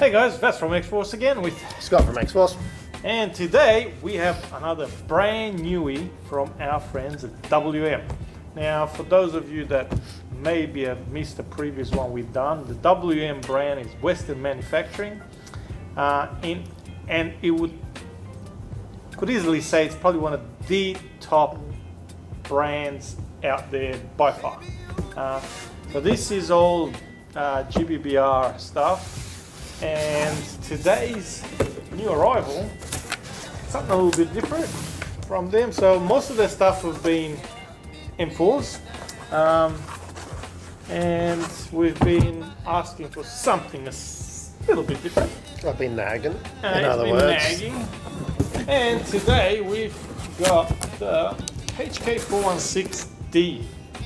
Hey guys, Vats from X-Force again with Scott from X-Force. And today we have another brand newie from our friends at WM. Now for those of you that maybe have missed the previous one we've done, the WM brand is Western manufacturing, and it could easily say it's probably one of the top brands out there by far. So this is all GBBR stuff. And today's new arrival, something a little bit different from them. So most of their stuff have been M4s, and we've been asking for something a little bit different. I've been nagging, in other words. Nagging. And today we've got the HK416D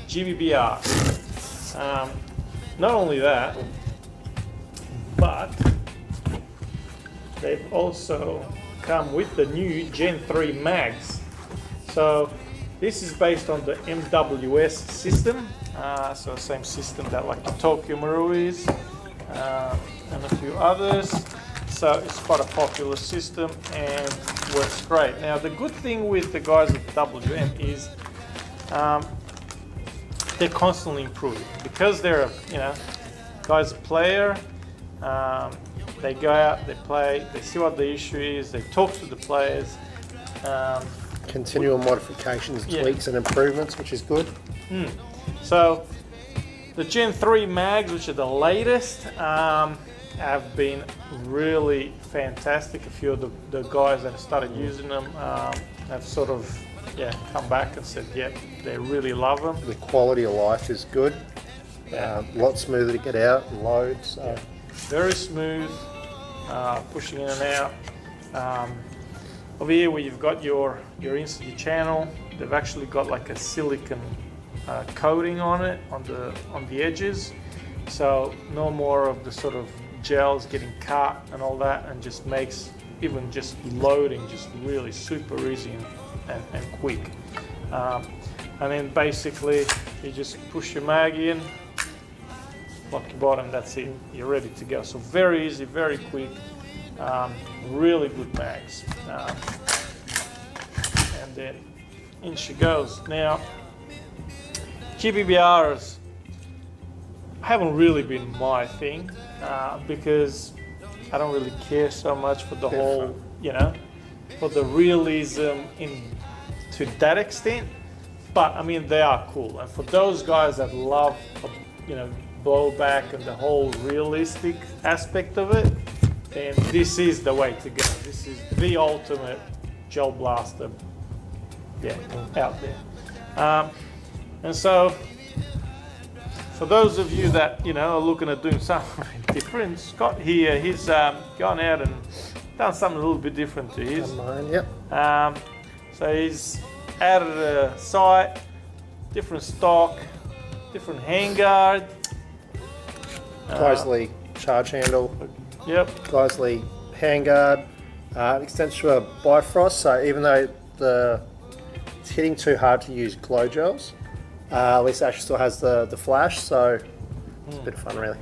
GBBR. Not only that, but they've also come with the new Gen 3 mags. So this is based on the MWS system, so same system that like the Tokyo Maru is, and a few others. So it's quite a popular system and works great. Now the good thing with the guys at WM is they're constantly improving because they're guys a player. They go out, they play, they see what the issue is, they talk to the players. Continual modifications, tweaks and improvements, which is good. So the Gen 3 mags, which are the latest, have been really fantastic. A few of the guys that have started using them have sort of come back and said, they really love them. The quality of life is good. A lot smoother to get out and load. So. Very smooth, pushing in and out. Over here where you've got your channel, they've actually got like a silicone coating on it, on the edges. So no more of the sort of gels getting cut and all that, and just makes even just loading just really super easy and quick. And then basically you just push your mag in, lock your bottom, that's it, you're ready to go. So very easy, very quick, really good mags. And then in she goes. Now, GBBRs haven't really been my thing because I don't really care so much for the whole, for the realism to that extent. But I mean, they are cool. And for those guys that love, blowback and the whole realistic aspect of it, then this is the way to go. This is the ultimate gel blaster out there. And so for those of you that are looking at doing something different, Scott here, he's gone out and done something a little bit different to his. So he's added a sight, different stock, different handguard, Gleisley charge handle. Gleisley handguard. Extends to a Bifrost, so even though it's hitting too hard to use glow gels, at least it actually still has the flash, so it's a bit of fun really.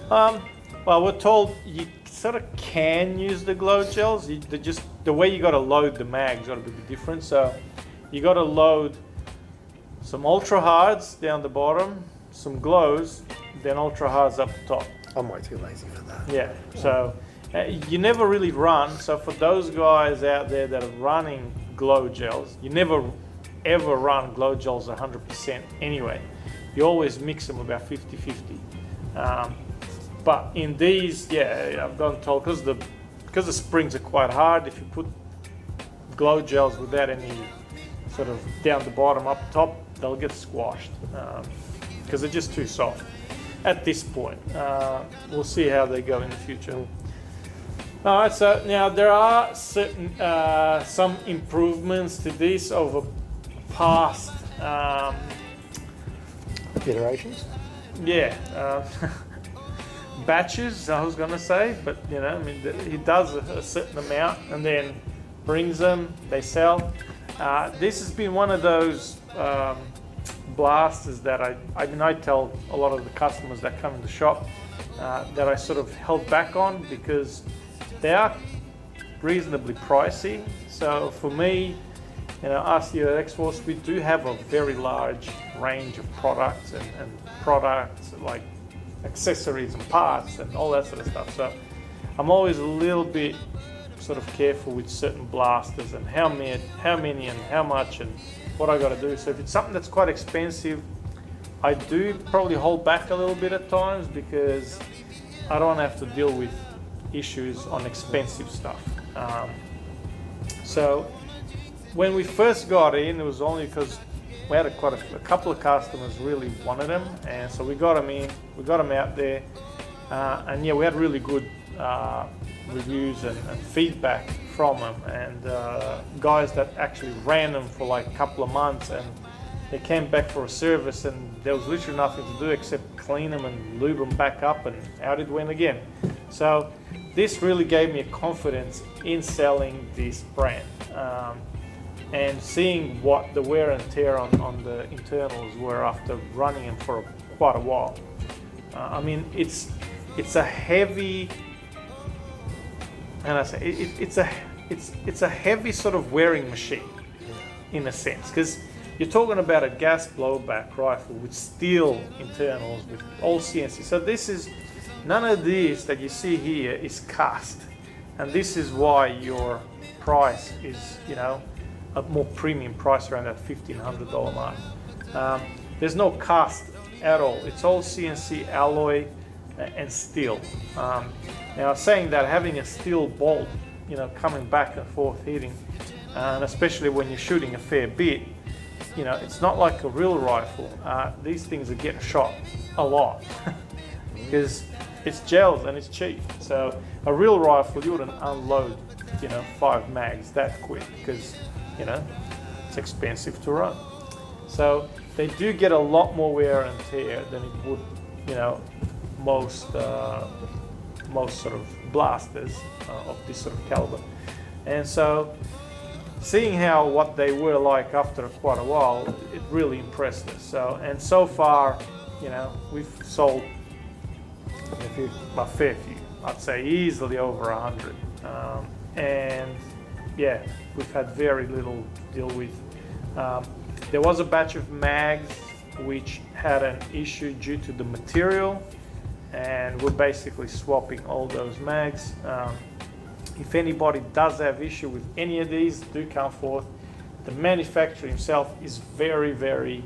Well, we're told you sort of can use the glow gels. The way you got to load the mags got to be different. So you got to load some ultra hards down the bottom, some glows, then ultra hards up the top. I'm way too lazy for that. So you never really run. So for those guys out there that are running glow gels, you never ever run glow gels 100% anyway. You always mix them about 50-50. But in these, I've gotten told because the springs are quite hard. If you put glow gels without any sort of down the bottom up top, they'll get squashed because they're just too soft at this point. We'll see how they go in the future. All right, so now there are certain some improvements to this over past iterations. Batches, I was gonna say, but he does a certain amount and then brings them, they sell. This has been one of those blasters that I tell a lot of the customers that come in the shop, that I sort of held back on because they are reasonably pricey. So for me, us here at X-Force, we do have a very large range of products and products like accessories and parts and all that sort of stuff. So I'm always a little bit sort of careful with certain blasters and how many and how much and what I got to do. So if it's something that's quite expensive, I do probably hold back a little bit at times because I don't have to deal with issues on expensive stuff. So when we first got in, it was only because we had quite a couple of customers really wanted them, and so we got them in, we got them out there, and yeah, we had really good reviews and feedback from them, and guys that actually ran them for like a couple of months, and they came back for a service, and there was literally nothing to do except clean them and lube them back up, and out it went again. So this really gave me a confidence in selling this brand. And seeing what the wear and tear on the internals were after running them for quite a while. I mean, it's a heavy, and I say it's a heavy sort of wearing machine in a sense, because you're talking about a gas blowback rifle with steel internals with all CNC. So this is none of this that you see here is cast, and this is why your price is a more premium price around that $1,500 mark. There's no cast at all. It's all CNC alloy and steel. Now, saying that, having a steel bolt, coming back and forth hitting, and especially when you're shooting a fair bit, it's not like a real rifle. These things are getting shot a lot because it's gels and it's cheap. So a real rifle, you wouldn't unload, 5 mags that quick because it's expensive to run. So they do get a lot more wear and tear than it would, most sort of blasters of this sort of caliber. And so seeing what they were like after quite a while, it really impressed us. So far, we've sold a fair few. I'd say easily over 100. And yeah, we've had very little to deal with. There was a batch of mags which had an issue due to the material, and we're basically swapping all those mags. If anybody does have issue with any of these, do come forth. The manufacturer himself is very, very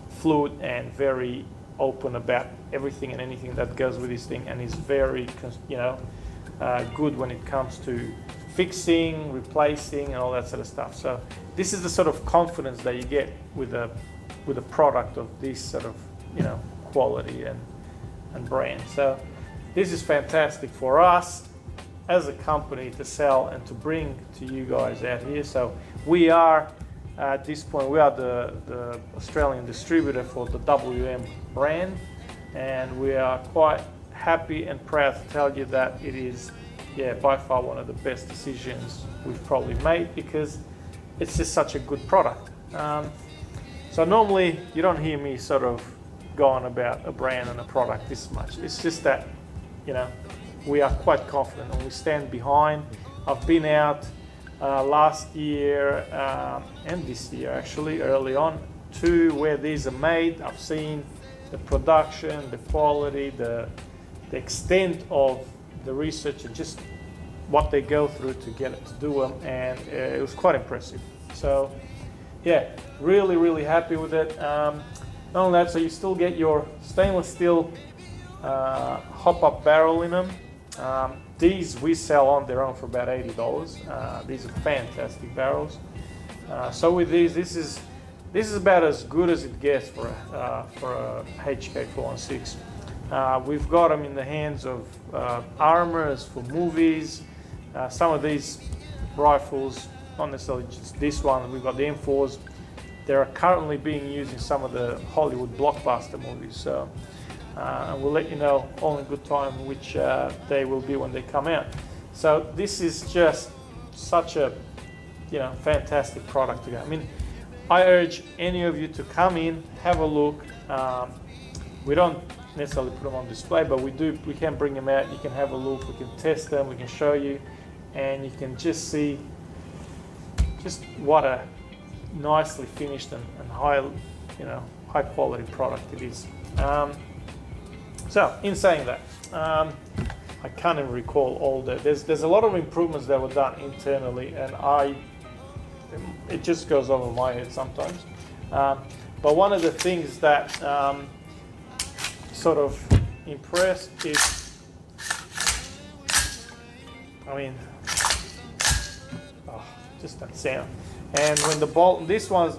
fluid and very open about everything and anything that goes with this thing, and is very, good when it comes to fixing, replacing, and all that sort of stuff. So this is the sort of confidence that you get with a product of this sort of quality and brand. So this is fantastic for us as a company to sell and to bring to you guys out here. So we are at this point, we are the Australian distributor for the WM brand, and we are quite happy and proud to tell you that it is by far one of the best decisions we've probably made, because it's just such a good product. So normally you don't hear me sort of go on about a brand and a product this much. It's just that we are quite confident and we stand behind. I've been out last year and this year actually early on to where these are made. I've seen the production, the quality, the extent of the research and just what they go through to get it to do them, and it was quite impressive. So yeah, really, really happy with it. Not only that, so you still get your stainless steel hop-up barrel in them. These we sell on their own for about $80. These are fantastic barrels. So with these, this is about as good as it gets for a HK416. We've got them in the hands of armors for movies. Some of these rifles, not necessarily just this one, we've got the M4s. They're currently being used in some of the Hollywood blockbuster movies. So, and we'll let you know all in good time which they will be when they come out. So this is just such a fantastic product to get. I mean, I urge any of you to come in, have a look. We don't necessarily put them on display, but we can bring them out. You can have a look, we can test them, we can show you, and you can just see just what a nicely finished and high, high quality product it is. So in saying that, I can't even recall all the, there's a lot of improvements that were done internally, and it just goes over my head sometimes. But one of the things that sort of impressed is, just that sound. And when the bolt,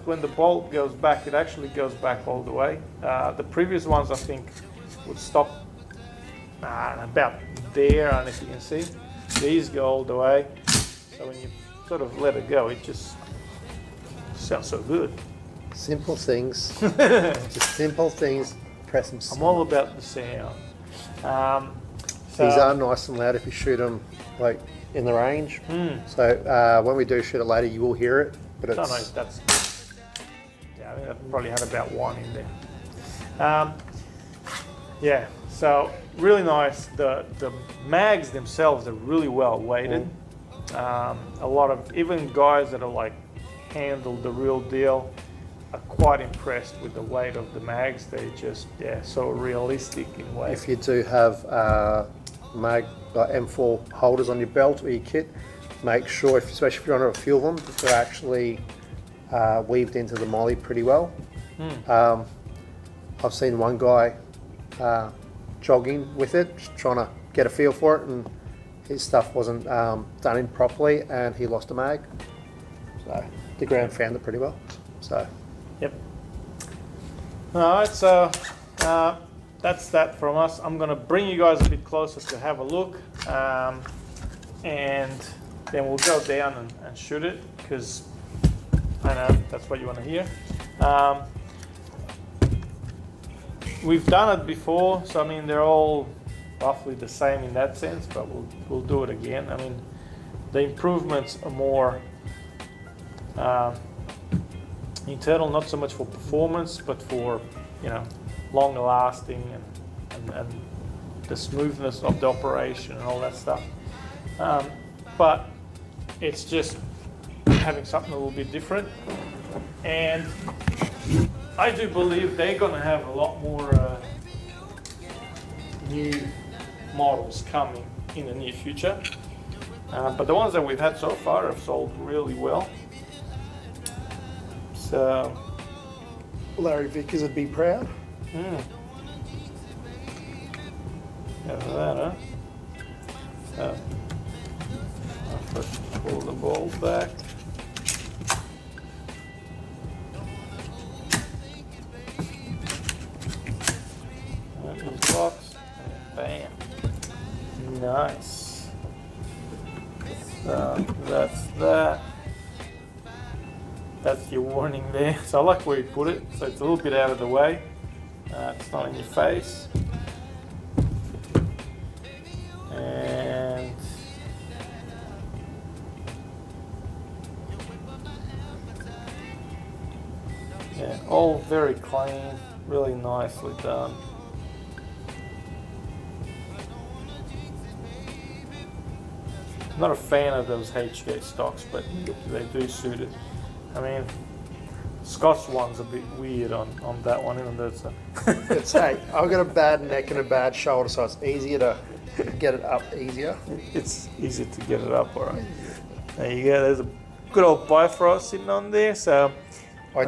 when the bolt goes back, it actually goes back all the way. The previous ones, I think, would stop about there, and if you can see, these go all the way. So when you sort of let it go, it just sounds so good. Simple things, just simple things. Press them. I'm all about the sound. These are nice and loud if you shoot them like in the range. So when we do shoot it later, you will hear it. But it's... No, that's. Yeah, I think I probably had about one in there. Yeah, so really nice. The mags themselves are really well weighted. A lot of even guys that are like handled the real deal are quite impressed with the weight of the mags. They just so realistic in weight. If you do have mag M4 holders on your belt or your kit, make sure, especially if you're on a few of them, that they're actually weaved into the molly pretty well. I've seen one guy jogging with it, just trying to get a feel for it, and his stuff wasn't done in properly, and he lost a mag. So the ground found it pretty well. So. Yep. All right, so that's that from us. I'm going to bring you guys a bit closer to have a look, and then we'll go down and shoot it, because I know that's what you want to hear. We've done it before, so I mean they're all roughly the same in that sense, but we'll do it again. I mean, the improvements are more internal, not so much for performance, but for longer lasting and the smoothness of the operation and all that stuff. But it's just having something a little bit different, and I do believe they're going to have a lot more new models coming in the near future. But the ones that we've had so far have sold really well. So Larry Vickers would be proud. Have that, huh? So I'll first pull the bolt back. Box, and bam. Nice. So that's that. That's your warning there. So I like where you put it, so it's a little bit out of the way. It's not in your face. And yeah, all very clean, really nicely done. I'm not a fan of those HK stocks, but they do suit it. I mean, Scott's one's a bit weird on that one, even though it's hey, I've got a bad neck and a bad shoulder, so it's easier to get it up easier. It's easier to get it up, all right. There you go, there's a good old Bifrost sitting on there, so... I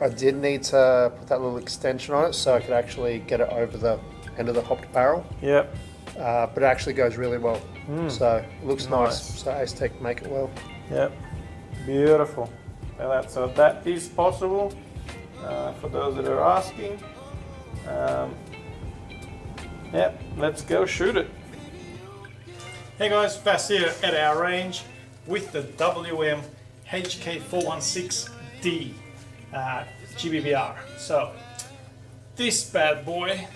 did need to put that little extension on it so I could actually get it over the end of the hopped barrel. Yep. But it actually goes really well, so it looks nice. So Aztec make it well. Yep, beautiful. So that is possible for those that are asking. Yep, let's go shoot it. Hey guys, Vass here at our range with the WM HK416D GBBR. So this bad boy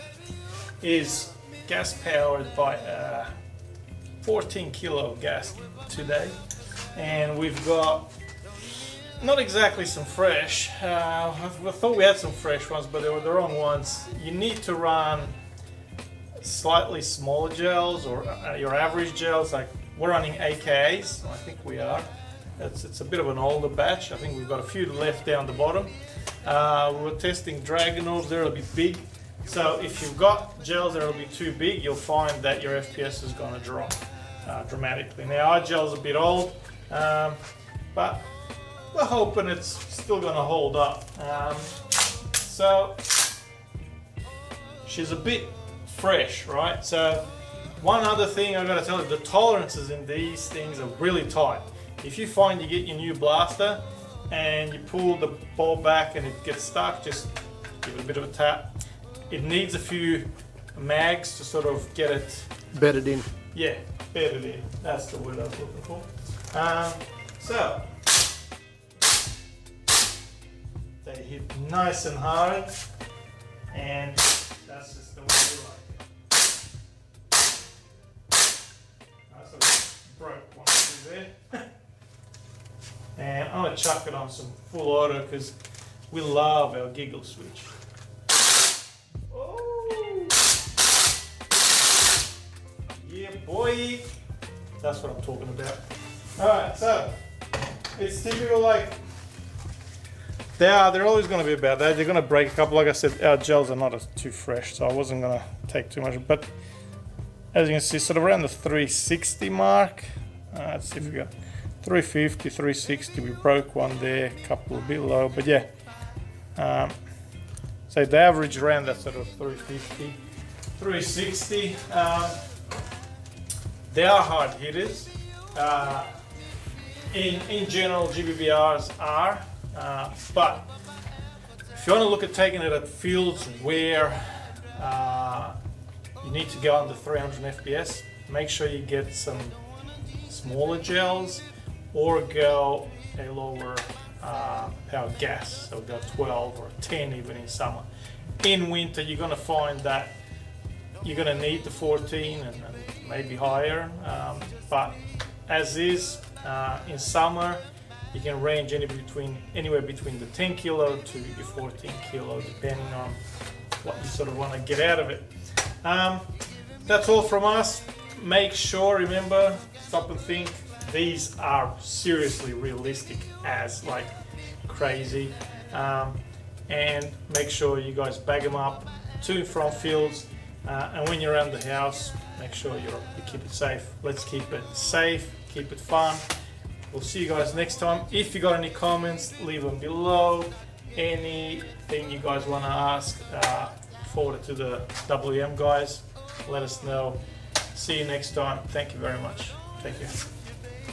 is gas powered by 14 kilo gas today, and we've got not exactly some fresh. I thought we had some fresh ones, but they were the wrong ones. You need to run slightly smaller gels or your average gels, like we're running AKAs, I think we are. It's a bit of an older batch. I think we've got a few left down the bottom. We were testing Dragonors, they're a bit big. So if you've got gels that are a bit too big, you'll find that your FPS is going to drop dramatically. Now our gel's a bit old, but we're hoping it's still going to hold up. So she's a bit fresh, right? So one other thing I've got to tell you, the tolerances in these things are really tight. If you find you get your new blaster and you pull the ball back and it gets stuck, just give it a bit of a tap. It needs a few mags to sort of get it bedded in. Yeah, bedded in. That's the word I was looking for. So they hit nice and hard, and that's just the way we like it. I sort of broke one through there. And I'm going to chuck it on some full auto because we love our giggle switch. Oh! Yeah, boy! That's what I'm talking about. Alright, so it's typical, like, they're always going to be about that. They're going to break a couple. Like I said, our gels are not too fresh, so I wasn't going to take too much. But as you can see, sort of around the 360 mark. Let's see if we got 350, 360. We broke one there, a couple a bit low, but yeah. So the average around that sort of 350, 360. They are hard hitters. In general, GBBRs are. But if you want to look at taking it at fields where you need to go under 300 FPS, make sure you get some smaller gels or go a lower power gas, so go 12 or 10 even in summer. In winter, you're going to find that you're going to need the 14 and maybe higher, but as is, in summer, you can range anywhere between the 10 kilo to your 14 kilo, depending on what you sort of want to get out of it. That's all from us. Make sure, remember, stop and think. These are seriously realistic as like crazy. And make sure you guys bag them up to and from fields. And when you're around the house, make sure you keep it safe. Let's keep it safe, keep it fun. We'll see you guys next time. If you got any comments, leave them below. Anything you guys want to ask, forward it to the WM guys. Let us know. See you next time. Thank you very much. Take care.